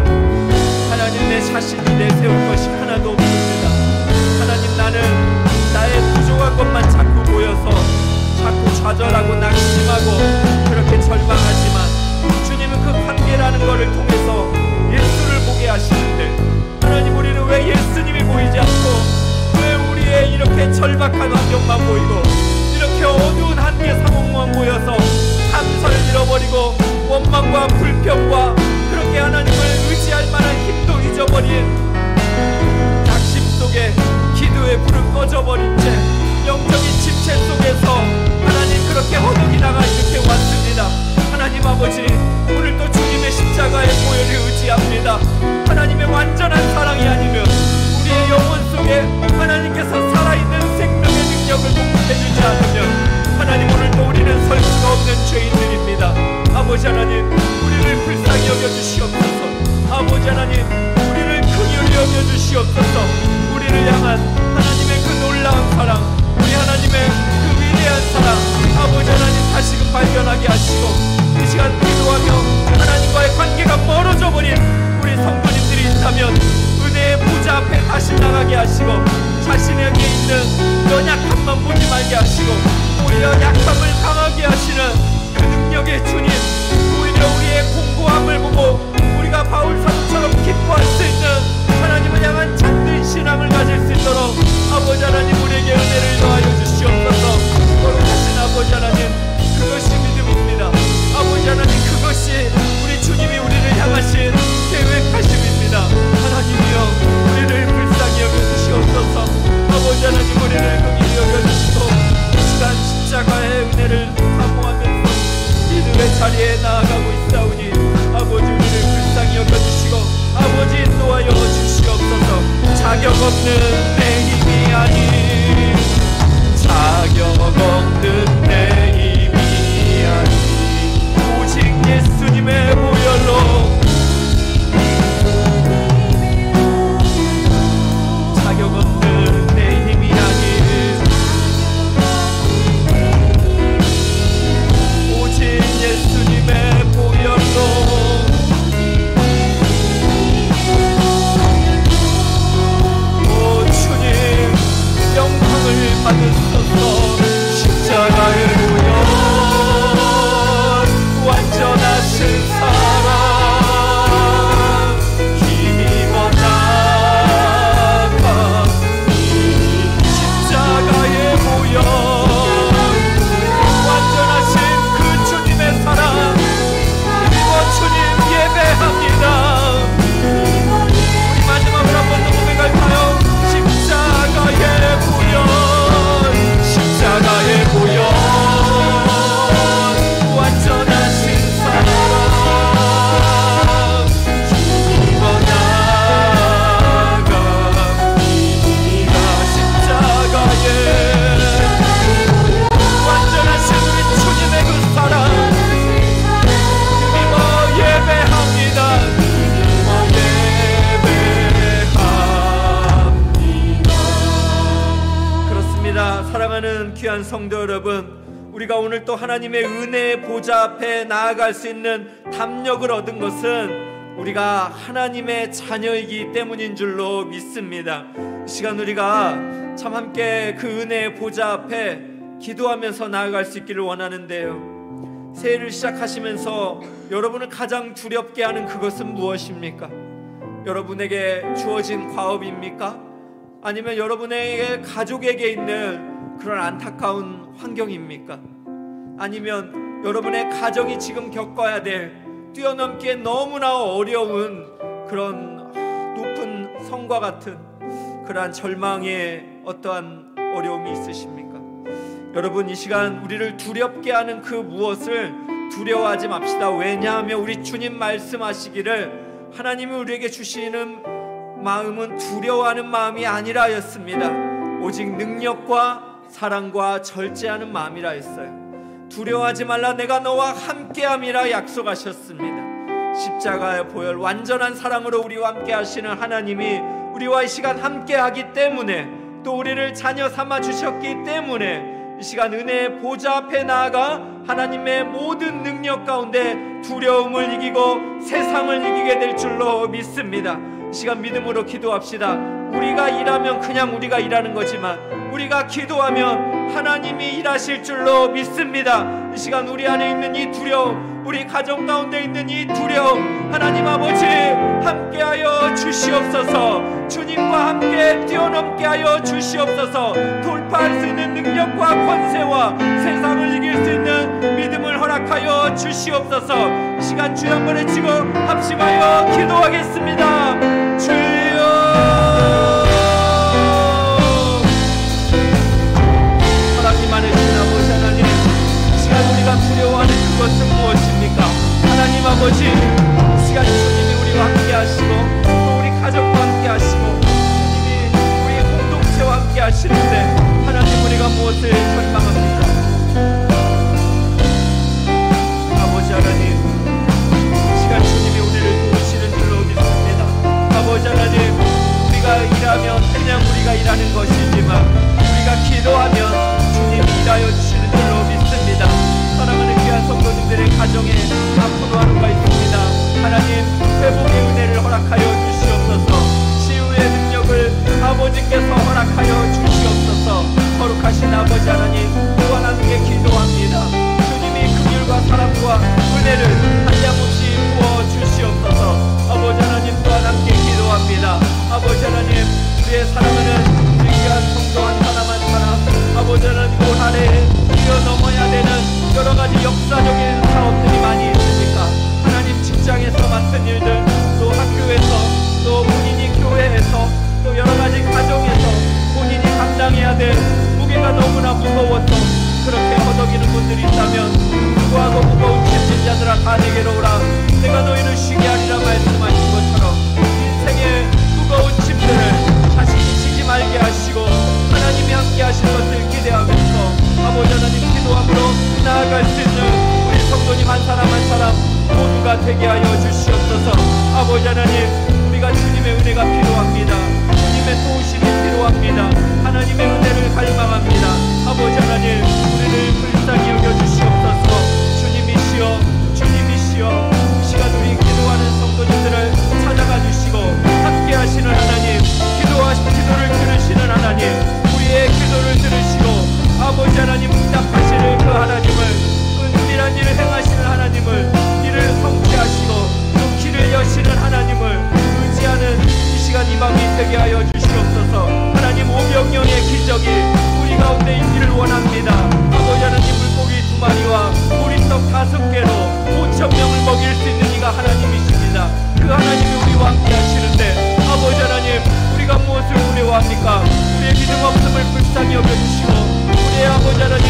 하나님, 내 자신이 내세울 것이 하나도 없습니다. 하나님, 나는 나의 부족한 것만 자꾸 보여서 자꾸 좌절하고 낙심하고 그렇게 절망하지만, 주님은 그 관계라는 것을 통해서 예수를 보게 하시는데, 하나님, 우리는 왜 예수님이 보이지 않고 왜 우리의 이렇게 절박한 환경만 보이고 이렇게 어두운 한계 상황만 보여서 감사를 잃어버리고 원망과 불평과 그렇게 하나님을 의지할 만한 힘도 잊어버린 낙심 속에 기도의 불을 꺼져버린 채 영적인 침체 속에서 하나님 그렇게 허덕이다가 이렇게 왔습니다. 하나님 아버지, 오늘도 주님의 십자가의 보혈을 의지합니다. 하나님의 완전한 사랑이 아니면 우리의 영혼 속에 하나님께서 살아있는 생명의 능력을 공급해주지 않으면 하나님, 오늘도 우리는 설 수가 없는 죄인들입니다. 아버지 하나님, 우리를 불쌍히 여겨주시옵소서. 아버지 하나님, 우리를 긍휼히 여겨주시옵소서. 우리를 향한 하나님의 그 놀라운 사랑, 우리 하나님의 그 위대한 사랑, 아버지 하나님 다시금 발견하게 하시고, 이 시간 기도하며 하나님과의 관계가 멀어져 버린 우리 성도님들이 있다면 은혜의 보좌 앞에 다시 나가게 하시고, 자신에게 있는 연약함만 보지 말게 하시고 오히려 약함을 강하게 하시는 그 능력의 주님, 오히려 우리의 공고함을 보고 우리가 바울 사도처럼 기뻐할 수 있는 하나님을 향한 참된 신앙을 가질 수 있도록 아버지 하나님, 우리에게 은혜를 더하여 주시옵소서. 거룩하신 아버지 하나님, 그것이 믿음입니다. 아버지 하나님, 그것이 우리 주님이 우리를 향하신 계획하심입니다. 하나님이여, 우리를 불쌍히 여겨주시옵소서. 아버지 하나님, 우리를 긍휼히 여겨주시고 이 시간 십자가의 은혜를 사모하면서 기도의 자리에 나아가고 있사오니 아버지, 우리를 불쌍히 여겨주시고 아버지 인도하여 주시옵소서. 자격 없는 내 힘이 아닌, 자격 없는 내 힘이 아닌, 오직 예수님의 보혈로, 자격 없는 내 힘이 아닌, 오직 예수님의 보혈로, 오 주님, 영광을 받으소서. 십자가의 보혈, 완전하신 사랑, 힘입어 나가 십자가의 보혈, 완전하신 그 주님의 사랑, 힘입어 주님 예배합니다. 우리 마지막으로 한 번 더 고백할까요? 십자가의 보혈, 십자가의 보혈, 완전하신 사랑, 힘입어 나가 이가 십자가의 완전하신 우리 주님의 그 사랑, 힘입어 예배합니다. 힘입어 예배합니다. 그렇습니다. 사랑하는 귀한 성도 여러분, 우리가 오늘 또 하나님의 은혜의 보좌 앞에 나아갈 수 있는 담력을 얻은 것은 우리가 하나님의 자녀이기 때문인 줄로 믿습니다. 이 시간 우리가 참 함께 그 은혜의 보좌 앞에 기도하면서 나아갈 수 있기를 원하는데요, 새해를 시작하시면서 여러분을 가장 두렵게 하는 그것은 무엇입니까? 여러분에게 주어진 과업입니까? 아니면 여러분에게 가족에게 있는 그런 안타까운 환경입니까? 아니면 여러분의 가정이 지금 겪어야 될 뛰어넘기에 너무나 어려운 그런 높은 성과 같은 그러한 절망의 어떠한 어려움이 있으십니까? 여러분, 이 시간 우리를 두렵게 하는 그 무엇을 두려워하지 맙시다. 왜냐하면 우리 주님 말씀하시기를 하나님이 우리에게 주시는 마음은 두려워하는 마음이 아니라 하였습니다. 오직 능력과 사랑과 절제하는 마음이라 했어요. 두려워하지 말라, 내가 너와 함께함이라 약속하셨습니다. 십자가의 보혈, 완전한 사랑으로 우리와 함께 하시는 하나님이 우리와 이 시간 함께하기 때문에, 또 우리를 자녀 삼아 주셨기 때문에 이 시간 은혜의 보좌 앞에 나아가 하나님의 모든 능력 가운데 두려움을 이기고 세상을 이기게 될 줄로 믿습니다. 이 시간 믿음으로 기도합시다. 우리가 일하면 그냥 우리가 일하는 거지만 우리가 기도하면 하나님이 일하실 줄로 믿습니다. 이 시간 우리 안에 있는 이 두려움, 우리 가정 가운데 있는 이 두려움, 하나님 아버지 함께하여 주시옵소서. 주님과 함께 뛰어넘게 하여 주시옵소서. 돌파할 수 있는 능력과 권세와 세상을 이길 수 있는 믿음을 허락하여 주시옵소서. 이 시간 주여 한번 외치고 합심하여 기도하겠습니다. 주여, 하나님 안에 주신 아버지 하나님, 이 시간 우리가 두려워하는 그것은 무엇입니까? 하나님 아버지, 이 시간 주님이 우리와 함께 하시고 또 우리 가족과 함께 하시고 주님이 우리 공동체와 함께 하시는데 하나님, 우리가 무엇을 절망합니까? 아버지 하나님, 이 시간 주님이 우리를 도우시는 줄로 믿습니다. 아버지 하나님, 우리가 일하면 그냥 우리가 일하는 것이지만 우리가 기도하면 주님이 일하여 주시는 줄로 믿습니다. 사랑하는 귀한 성도님들의 가정에 앞으로 하루가 있습니다. 하나님, 회복의 은혜를 허락하여 주시옵소서. 치유의 능력을 아버지께서 허락하여 주시옵소서. 거룩하신 아버지 하나님, 또한 함께 기도합니다. 주님이 긍휼과 사랑과 은혜를 한량없이 부어 주시옵소서. 아버지 하나님, 또한 함께 기도합니다. 아버지 하나님, 우리의 사랑하는 우리 귀한 성도 한 사람 한 사람, 아버지 하나님, 올 한해 뛰어넘어야 되는 여러가지 역사적인 사업들이 많이 있으니까 하나님, 직장에서 맡은 일들, 또 학교에서, 또 본인이 교회에서, 또 여러가지 가정에서 본인이 감당해야 될 무게가 너무나 무거워서 그렇게 허덕이는 분들이 있다면 수고하고 무거운 짐진 자들아 다 내게로 오라, 내가 너희를 쉬게 하리라 말씀하신 것처럼 인생의 무거운 짐들을 자신이 지지 말게 하시고 하나님이 함께 하실 것을 기대하면서 아버지 하나님, 기도함으로 나아갈 수 있는 우리 성도님 한 사람 한 사람 모두가 되게 하여 주시옵소서. 아버지 하나님, 우리가 주님의 은혜가 필요합니다. 주님의 도우심이 필요합니다. 하나님의 은혜를 갈망합니다. 아버지 하나님, 우리를 불쌍히 여겨주시옵소서. 주님이시여, 주님이시여, 이 시간 우리 기도하는 성도님들을 찾아가 주시고 함께 하시는 하나님, 기도를 들으시는 하나님, 우리의 기도를 들으시고 아버지 하나님, 응답하시는 그 하나님을, 은밀한 일을 행하시는 하나님을, 이를 성취하시고 또 길을 여시는 하나님을 의지하는 이 시간 이 밤이 되게 하여 주시옵소서. 하나님, 오병영의 기적이 우리 가운데 있기를 원합니다. 아버지 하나님, 물고기 2마리와 보리떡 5개로 5,000명을 먹일 수 있는 이가 하나님이십니다. 그 하나님이 우리와 함께 하시는데 아버지 하나님, 우리가 무엇을 두려워합니까? 우리의 믿음 없음을 불쌍히 여겨주시고 우리의 아버지 하나님,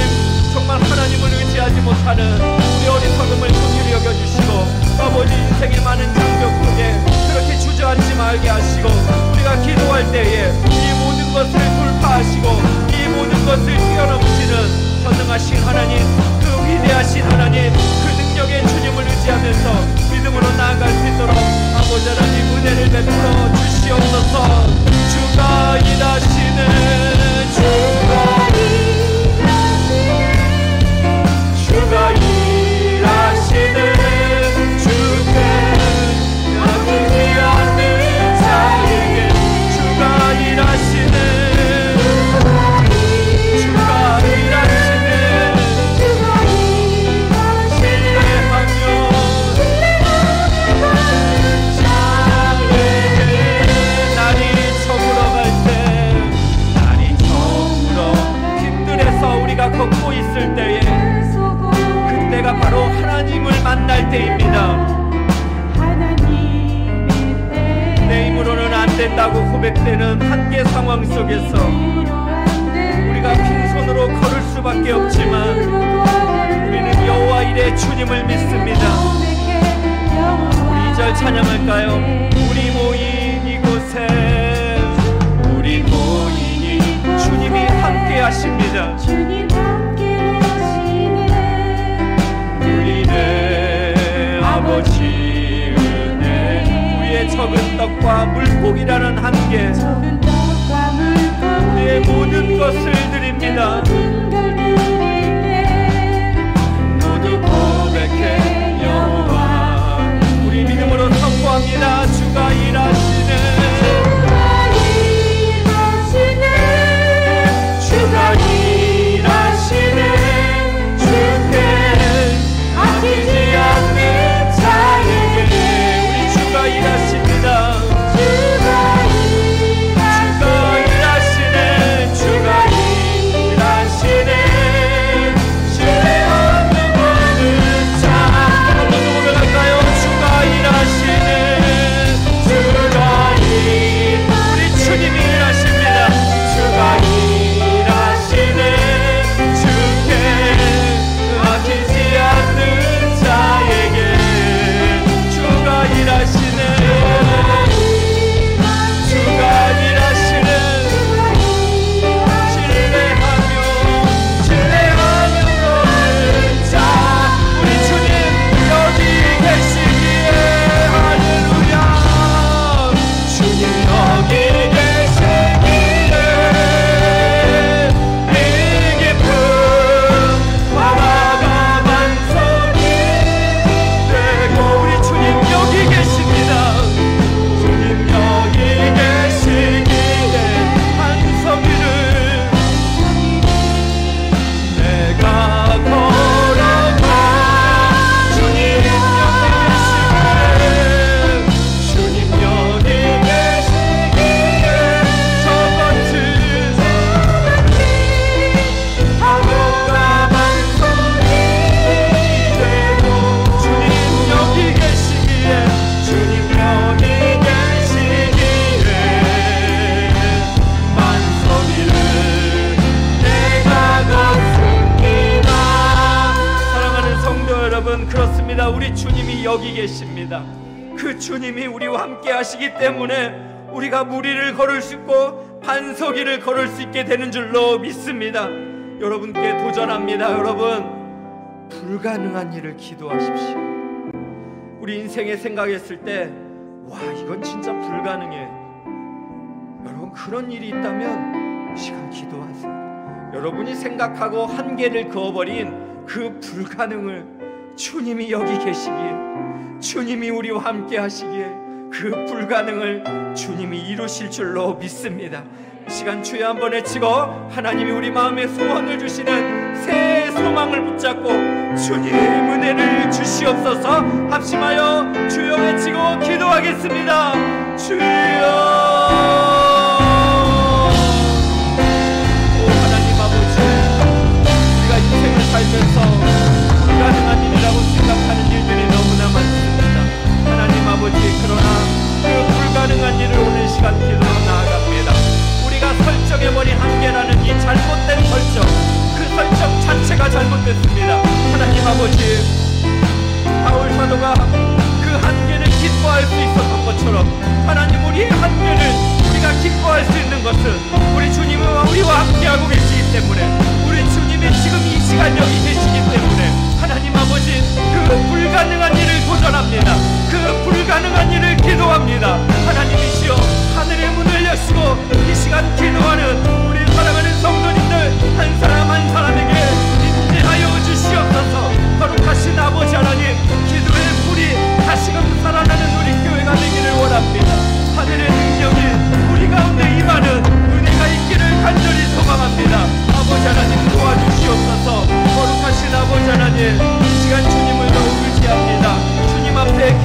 정말 하나님을 의지하지 못하는 우리 어리석음을 긍휼히 여겨주시고 아버지, 인생의 많은 장벽 속에 그렇게 주저앉지 말게 하시고 우리가 기도할 때에 이 모든 것을 돌파하시고 이 모든 것을 뛰어넘으시는 전능하신 하나님, 그 위대하신 하나님, 그 능력의 주님을 의지하면서 믿음으로 나아갈 수 있도록 아버지 하나님, 은혜를 베풀어 주시옵소서. 주가 일하시는, 주가 일하시는 최악의 상황 속에서 우리가 빈손으로 걸을 수밖에 없지만 우리는 여호와 이레 주님을 믿습니다. 우리 2절 찬양할까요? 우리 모인 이곳에 우리 모이니 주님이 함께 하십니다. 우리네 아버지 은혜 우리의 적은 떡과 물고기라는 한계 우리의 모든 것을 드립니다. 모두 고백해 여호와 우리 믿음으로 선포합니다. 주가 일하시네 주가 일하시네 주께 아끼지 않는 자에게 우리 주가 일하십니다. 우리 주님이 여기 계십니다. 그 주님이 우리와 함께 하시기 때문에 우리가 무리를 걸을 수 있고 반석이를 걸을 수 있게 되는 줄로 믿습니다. 여러분께 도전합니다. 여러분, 불가능한 일을 기도하십시오. 우리 인생에 생각했을 때 와, 이건 진짜 불가능해. 여러분, 그런 일이 있다면 이 시간 기도하세요. 여러분이 생각하고 한계를 그어버린 그 불가능을 주님이 여기 계시기에, 주님이 우리와 함께 하시기에 그 불가능을 주님이 이루실 줄로 믿습니다. 이 시간 주여 한번 외치고 하나님이 우리 마음에 소원을 주시는 새 소망을 붙잡고 주님 은혜를 주시옵소서 합심하여 주여 외치고 기도하겠습니다. 주여, 오 하나님 아버지, 우리가 인생을 살면서 불가능한 일이라고 생각하는 일들이 너무나 많습니다. 하나님 아버지, 그러나 그 불가능한 일을 오늘 시간 기도로 나아갑니다. 우리가 설정해버린 한계라는 이 잘못된 설정, 그 설정 자체가 잘못됐습니다. 하나님 아버지, 바울 사도가 그 한계를 기뻐할 수 있었던 것처럼 하나님, 우리의 한계를 우리가 기뻐할 수 있는 것은 우리 주님은 우리와 함께하고 계시기 때문에, 우리 주님이 지금 이 시간 여기 계시기 때문에 하나님 아버지, 그 불가능한 일을 도전합니다. 그 불가능한 일을 기도합니다. 하나님이시여, 하늘의 문을 여시고 이 시간 기도하는 우리 사랑하는 성도님들 한 사람 한 사람에게 임재하여 주시옵소서. 거룩하신 아버지 하나님, 기도의 불이 다시금 살아나는 우리 교회가 되기를 원합니다. 하늘의 능력이 우리 가운데 임하는 은혜가 있기를 간절히 소망합니다. 아버지 하나님, 도와주시옵소서. 거룩하신 아버지 하나님, 이 시간 주님을 더욱 의지합니다. 주님 앞에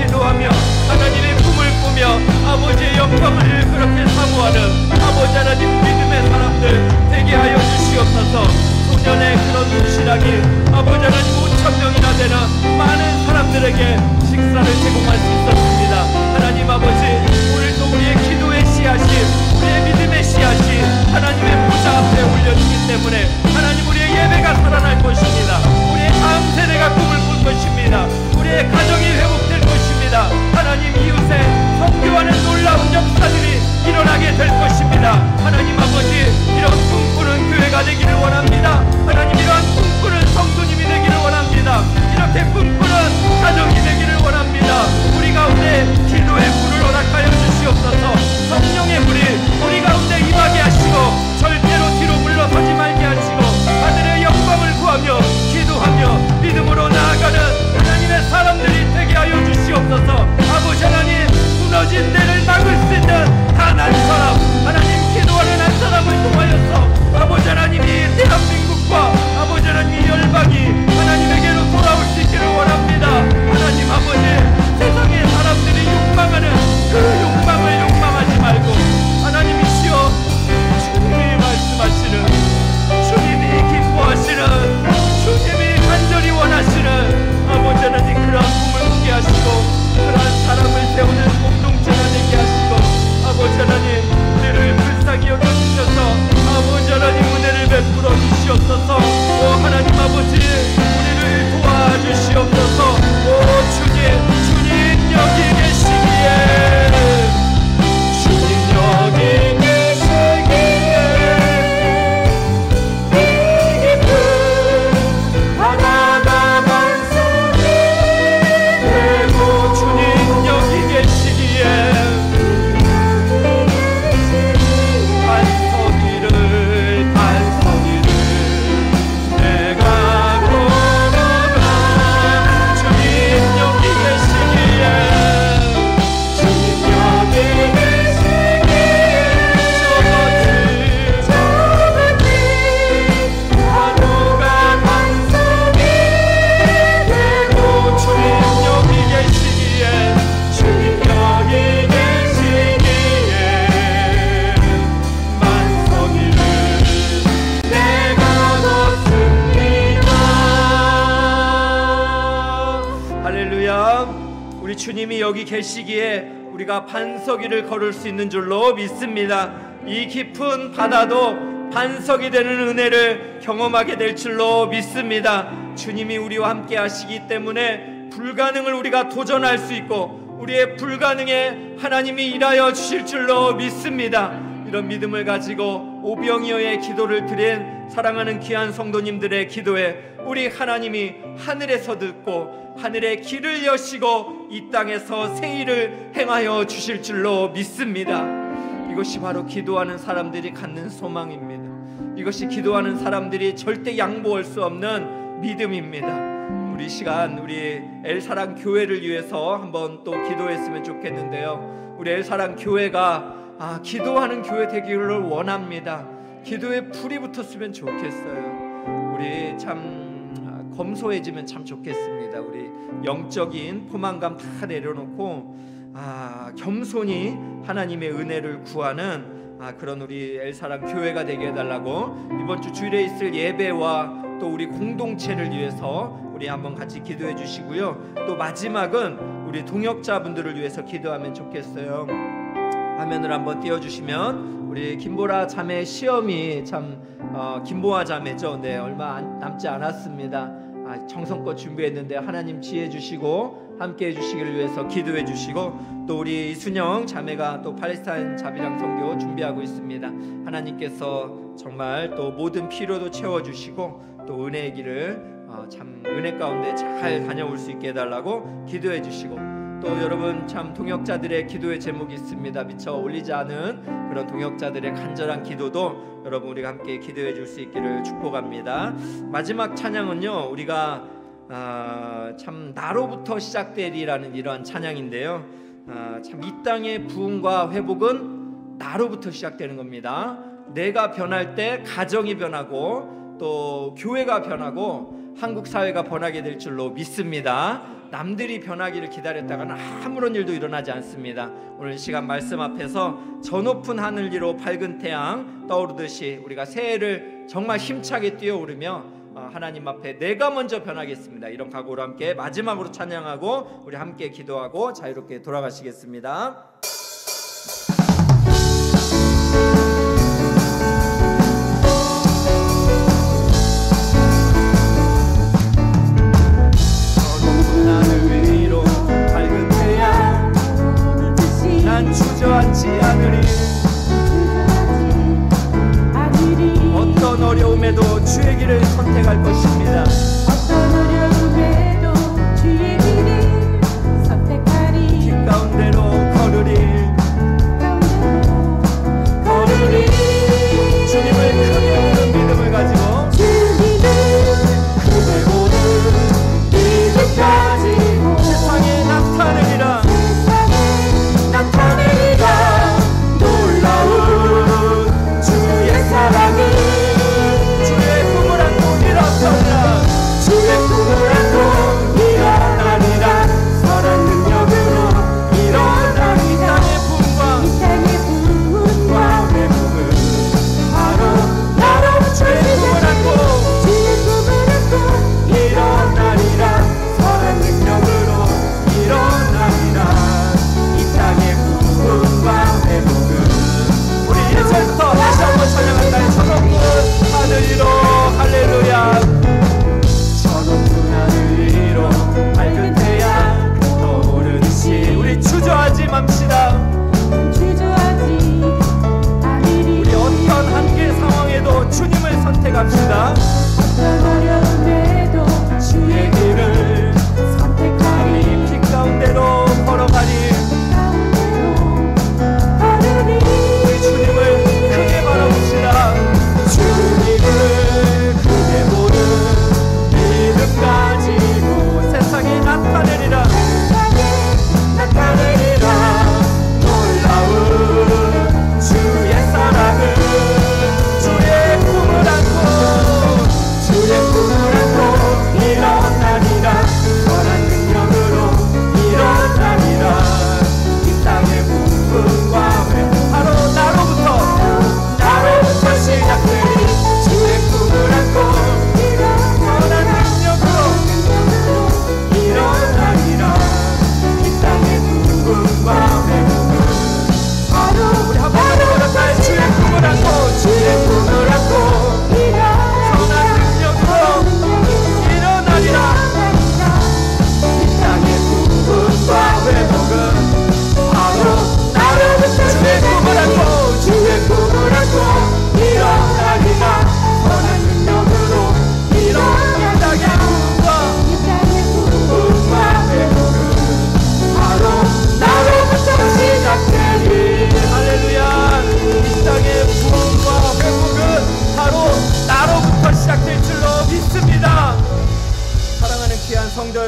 주님이 여기 계시기에 우리가 반석 위를 걸을 수 있는 줄로 믿습니다. 이 깊은 바다도 반석이 되는 은혜를 경험하게 될 줄로 믿습니다. 주님이 우리와 함께 하시기 때문에 불가능을 우리가 도전할 수 있고 우리의 불가능에 하나님이 일하여 주실 줄로 믿습니다. 이런 믿음을 가지고 오병이어의 기도를 드린 사랑하는 귀한 성도님들의 기도에 우리 하나님이 하늘에서 듣고 하늘의 길을 여시고 이 땅에서 새 일을 행하여 주실 줄로 믿습니다. 이것이 바로 기도하는 사람들이 갖는 소망입니다. 이것이 기도하는 사람들이 절대 양보할 수 없는 믿음입니다. 우리 시간 우리 엘사랑 교회를 위해서 한번 또 기도했으면 좋겠는데요. 우리 엘사랑 교회가 기도하는 교회 되기를 원합니다. 기도에 불이 붙었으면 좋겠어요. 우리 참 검소해지면 참 좋겠습니다. 우리 영적인 포만감 다 내려놓고 겸손히 하나님의 은혜를 구하는 그런 우리 엘사랑 교회가 되게 해달라고 이번 주 주일에 있을 예배와 또 우리 공동체를 위해서 우리 한번 같이 기도해 주시고요. 또 마지막은 우리 동역자분들을 위해서 기도하면 좋겠어요. 화면을 한번 띄워주시면 우리 김보라 자매 시험이 참 김보아 자매죠. 네, 얼마 남지 않았습니다. 정성껏 준비했는데 하나님 지혜 주시고 함께 해주시기를 위해서 기도해 주시고 또 우리 이순영 자매가 또 팔레스타인 자비랑 선교 준비하고 있습니다. 하나님께서 정말 또 모든 필요도 채워주시고 또 은혜의 길을 참 은혜 가운데 잘 다녀올 수 있게 해달라고 기도해 주시고 또 여러분 참 동역자들의 기도의 제목이 있습니다. 미처 올리지 않은 그런 동역자들의 간절한 기도도 여러분 우리가 함께 기도해 줄 수 있기를 축복합니다. 마지막 찬양은요 우리가 참 나로부터 시작되리라는 이러한 찬양인데요. 참 이 땅의 부흥과 회복은 나로부터 시작되는 겁니다. 내가 변할 때 가정이 변하고 또 교회가 변하고 한국 사회가 변하게 될 줄로 믿습니다. 남들이 변하기를 기다렸다가는 아무런 일도 일어나지 않습니다. 오늘 시간 말씀 앞에서 저 높은 하늘 위로 밝은 태양 떠오르듯이 우리가 새해를 정말 힘차게 뛰어오르며 하나님 앞에 내가 먼저 변하겠습니다. 이런 각오로 함께 마지막으로 찬양하고 우리 함께 기도하고 자유롭게 돌아가시겠습니다. 주저앉지 않으리 어떤 어려움에도 주의 길을 선택할 것입니다. 어떤 어려움에도 주의 길을 선택하리. 길 가운데로 걸으리 주님을 크게 보는 믿음을 가지고 주님을 크게 보는 믿음 가지고 세상에 나타내리라 놀라운 주의 사랑을 주의 꿈을 안고 일어서라.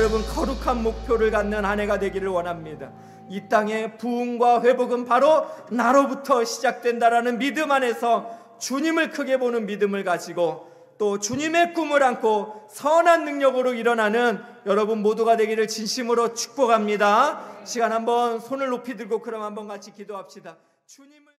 여러분 거룩한 목표를 갖는 한 해가 되기를 원합니다. 이 땅의 부흥과 회복은 바로 나로부터 시작된다라는 믿음 안에서 주님을 크게 보는 믿음을 가지고 또 주님의 꿈을 안고 선한 능력으로 일어나는 여러분 모두가 되기를 진심으로 축복합니다. 시간 한번 손을 높이 들고 그럼 한번 같이 기도합시다. 주님을